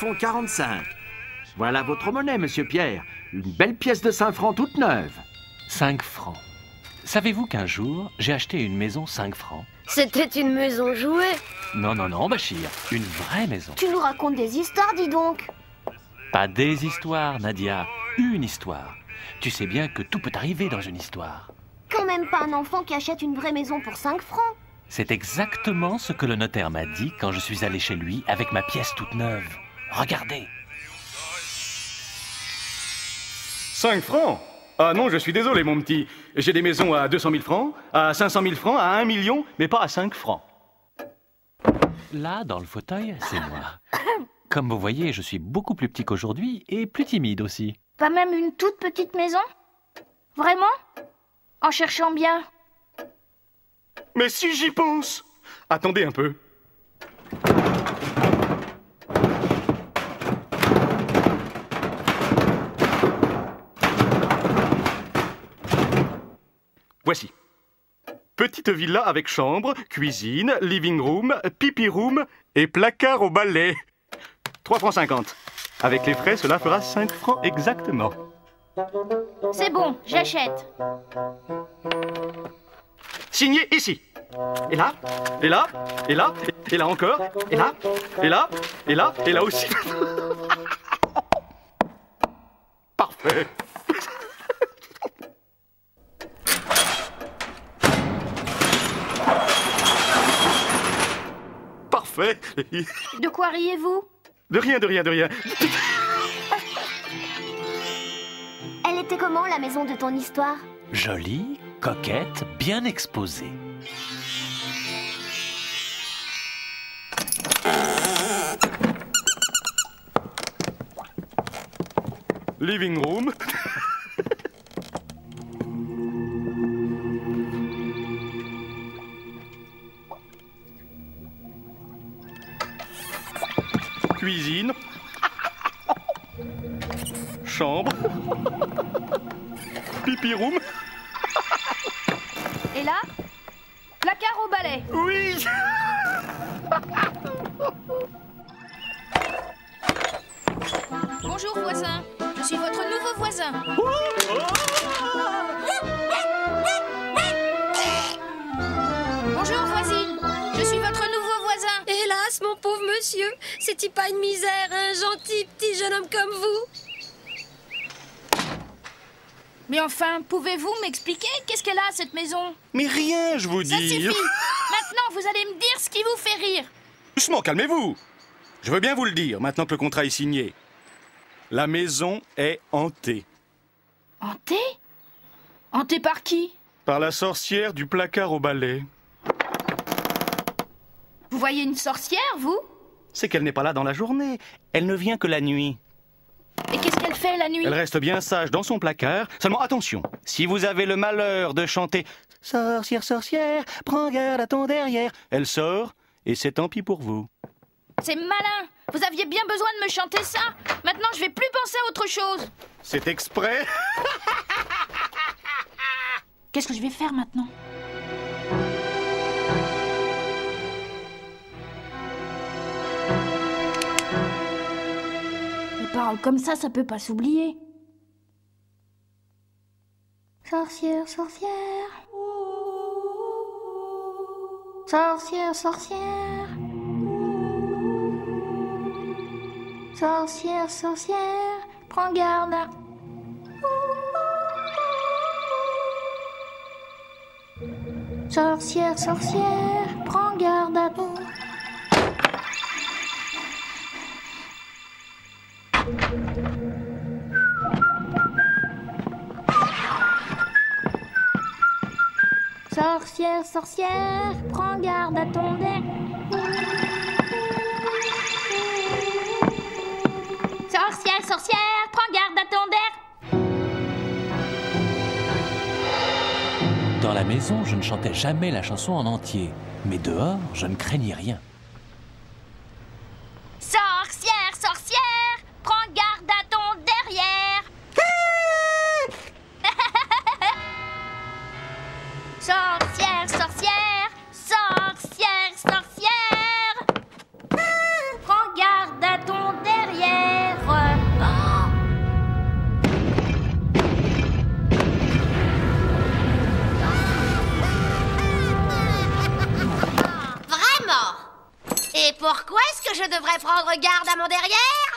font 45. Voilà votre monnaie, monsieur Pierre. Une belle pièce de 5 francs toute neuve. 5 francs. Savez-vous qu'un jour, j'ai acheté une maison 5 francs? C'était une maison jouée. Non, non, non, Bachir. Une vraie maison. Tu nous racontes des histoires, dis donc. Pas des histoires, Nadia. Une histoire. Tu sais bien que tout peut arriver dans une histoire. Quand même pas un enfant qui achète une vraie maison pour 5 francs. C'est exactement ce que le notaire m'a dit quand je suis allé chez lui avec ma pièce toute neuve. Regardez. 5 francs? Ah non, je suis désolé, mon petit. J'ai des maisons à 200 000 francs, à 500 000 francs, à 1 million, mais pas à 5 francs. Là, dans le fauteuil, c'est moi. Comme vous voyez, je suis beaucoup plus petit qu'aujourd'hui et plus timide aussi. Pas même une toute petite maison? Vraiment? En cherchant bien. Mais si j'y pense! Attendez un peu. Voici. Petite villa avec chambre, cuisine, living room, pipi room et placard au balai. 3 francs 50. Avec les frais, cela fera 5 francs exactement. C'est bon, j'achète. Signé ici. Et là, et là, et là, et là encore, et là, et là, et là, et là aussi. Parfait. Parfait. De quoi riez-vous? De rien, de rien, de rien. Elle était comment, la maison de ton histoire? Jolie, coquette, bien exposée. Living room. Cuisine. Chambre. Pipi room. Et là? Placard au balai. Oui. Bonjour voisin, je suis votre nouveau voisin. Bonjour voisine, je suis votre nouveau voisin. Hélas, mon pauvre monsieur, c'est-il pas une misère, un gentil petit jeune homme comme vous? Mais enfin, pouvez-vous m'expliquer qu'est-ce qu'elle a, cette maison? Mais rien, je vous Ça dis. suffit. Maintenant, vous allez me dire ce qui vous fait rire. Doucement, calmez-vous. Je veux bien vous le dire, maintenant que le contrat est signé. La maison est hantée. Hantée? Hantée par qui? Par la sorcière du placard au balai. Vous voyez une sorcière, vous? C'est qu'elle n'est pas là dans la journée. Elle ne vient que la nuit. Et qu'est-ce qu'elle fait la nuit? Elle reste bien sage dans son placard. Seulement attention, si vous avez le malheur de chanter « Sorcière, sorcière, prends garde à ton derrière », elle sort et c'est tant pis pour vous. C'est malin. Vous aviez bien besoin de me chanter ça. Maintenant, je vais plus penser à autre chose. C'est exprès. Qu'est-ce que je vais faire maintenant? Des paroles comme ça peut pas s'oublier. Sorcière, sorcière. Sorcière, sorcière. Sorcière, sorcière, prends garde. Sorcière, sorcière, prends garde à ton... Sorcière, sorcière, prends garde à ton nez. Sorcière, sorcière, prends garde à ton der. Dans la maison, je ne chantais jamais la chanson en entier. Mais dehors, je ne craignais rien. Sorcière, sorcière, prends garde à ton derrière. Sorcière, sorcière, sorcière, sorcière, prends garde à ton derrière. pourquoi est-ce que je devrais prendre garde à mon derrière?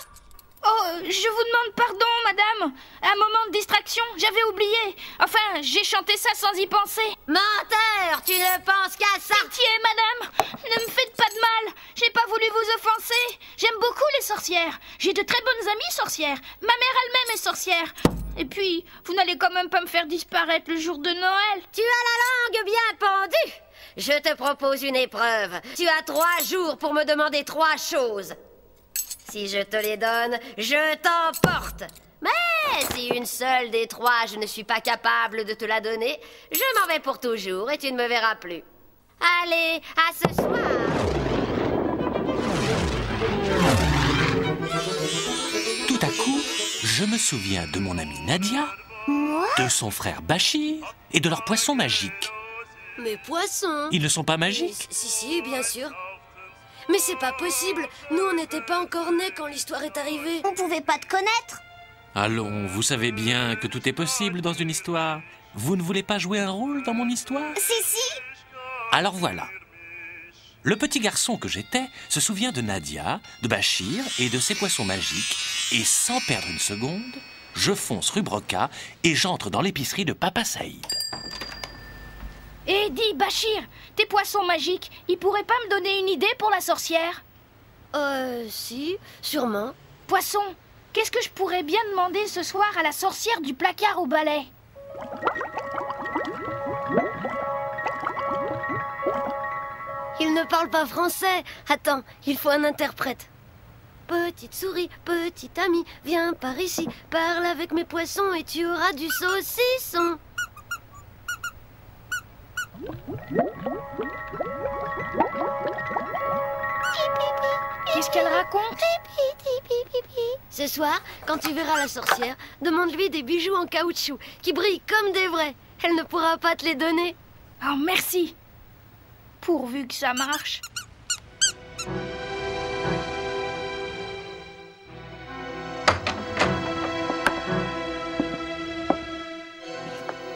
Oh, je vous demande pardon, madame. Un moment de distraction, j'avais oublié. Enfin, j'ai chanté ça sans y penser. Menteur, tu ne penses qu'à ça. Pitié, madame, ne me faites pas de mal. J'ai pas voulu vous offenser. J'aime beaucoup les sorcières. J'ai de très bonnes amies sorcières. Ma mère elle-même est sorcière. Et puis, vous n'allez quand même pas me faire disparaître le jour de Noël. Tu as la langue bien pendue. Je te propose une épreuve. Tu as 3 jours pour me demander 3 choses. Si je te les donne, je t'emporte. Mais si une seule des 3, je ne suis pas capable de te la donner, je m'en vais pour toujours et tu ne me verras plus. Allez, à ce soir. Tout à coup, je me souviens de mon amie Nadia, de son frère Bachir et de leurs poissons magiques. Mes poissons. Ils ne sont pas magiques? Si, bien sûr. Mais c'est pas possible. Nous, on n'était pas encore nés quand l'histoire est arrivée. On pouvait pas te connaître. Allons, vous savez bien que tout est possible dans une histoire. Vous ne voulez pas jouer un rôle dans mon histoire? Si. Alors voilà. Le petit garçon que j'étais se souvient de Nadia, de Bachir et de ses poissons magiques. Et sans perdre une seconde, je fonce rue Broca et j'entre dans l'épicerie de Papa Saïd. Et dis, Bachir, tes poissons magiques, ils pourraient pas me donner une idée pour la sorcière? Si, sûrement. Poisson, qu'est-ce que je pourrais bien demander ce soir à la sorcière du placard au balai? Il ne parle pas français. Attends, il faut un interprète. Petite souris, petite amie, viens par ici, parle avec mes poissons et tu auras du saucisson. Qu'est-ce qu'elle raconte? Ce soir, quand tu verras la sorcière, demande-lui des bijoux en caoutchouc qui brillent comme des vrais. Elle ne pourra pas te les donner. Oh, merci. Pourvu que ça marche.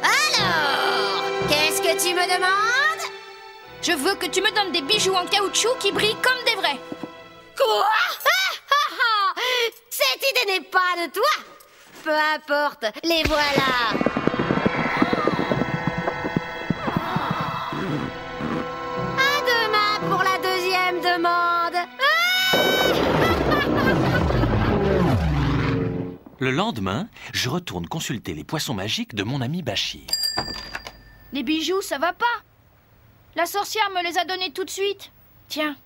Alors, qu'est-ce que tu me demandes? Je veux que tu me donnes des bijoux en caoutchouc qui brillent comme des vrais. Quoi? Cette idée n'est pas de toi. Peu importe, les voilà. À demain pour la deuxième demande. Le lendemain, je retourne consulter les poissons magiques de mon ami Bachir. Les bijoux, ça va pas. La sorcière me les a donnés tout de suite. Tiens.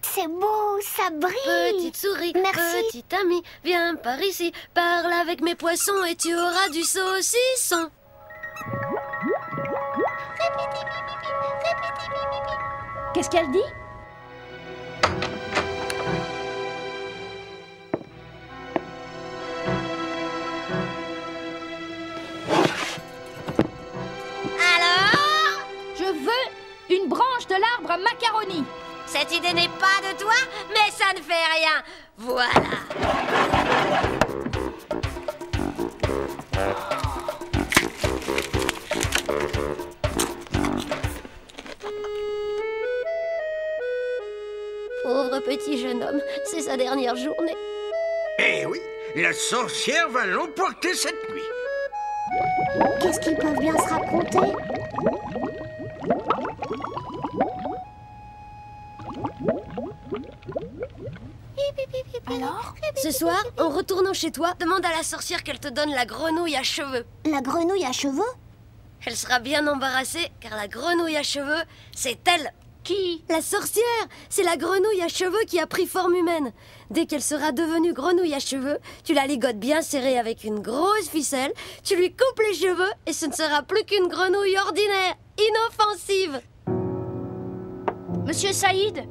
C'est beau, ça brille. Petite souris, Merci. petite amie, viens par ici, parle avec mes poissons et tu auras du saucisson. Qu'est-ce qu'elle dit? Alors? Je veux une branche de l'arbre à macaroni. Cette idée n'est pas de toi, mais ça ne fait rien. Voilà. Pauvre petit jeune homme, c'est sa dernière journée. Eh oui, la sorcière va l'emporter cette nuit. Qu'est-ce qu'ils peuvent bien se raconter? Alors? Ce soir, en retournant chez toi, demande à la sorcière qu'elle te donne la grenouille à cheveux. La grenouille à cheveux? Elle sera bien embarrassée, car la grenouille à cheveux, c'est elle. Qui? La sorcière, c'est la grenouille à cheveux qui a pris forme humaine. Dès qu'elle sera devenue grenouille à cheveux, tu la ligotes bien serrée avec une grosse ficelle, tu lui coupes les cheveux et ce ne sera plus qu'une grenouille ordinaire, inoffensive. Monsieur Saïd,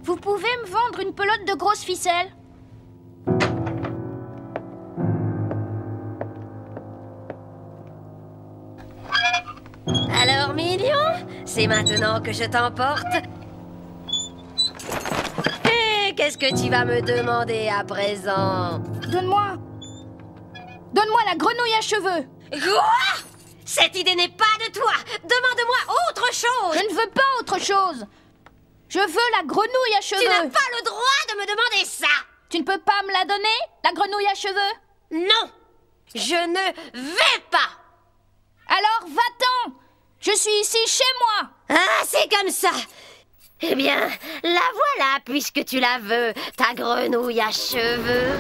vous pouvez me vendre une pelote de grosses ficelles? Alors, mignon, c'est maintenant que je t'emporte. Et qu'est-ce que tu vas me demander à présent? Donne-moi la grenouille à cheveux. Quoi? Cette idée n'est pas de toi. Demande-moi autre chose. Je ne veux pas autre chose. Je veux la grenouille à cheveux. Tu n'as pas le droit de me demander ça. Tu ne peux pas me la donner, la grenouille à cheveux? Non, je ne vais pas. Alors va-t'en. Je suis ici chez moi. Ah, c'est comme ça. Eh bien, la voilà, puisque tu la veux, ta grenouille à cheveux.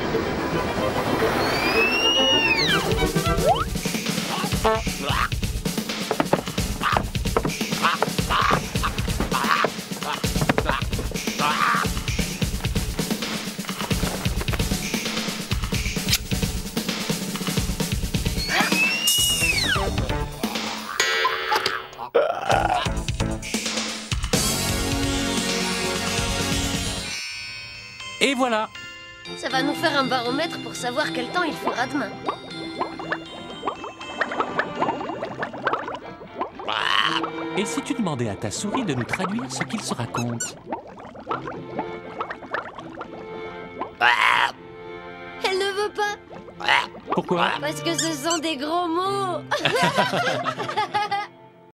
Et voilà. Ça va nous faire un baromètre pour savoir quel temps il fera demain. Et si tu demandais à ta souris de nous traduire ce qu'il se raconte? Elle ne veut pas. Pourquoi? Parce que ce sont des gros mots.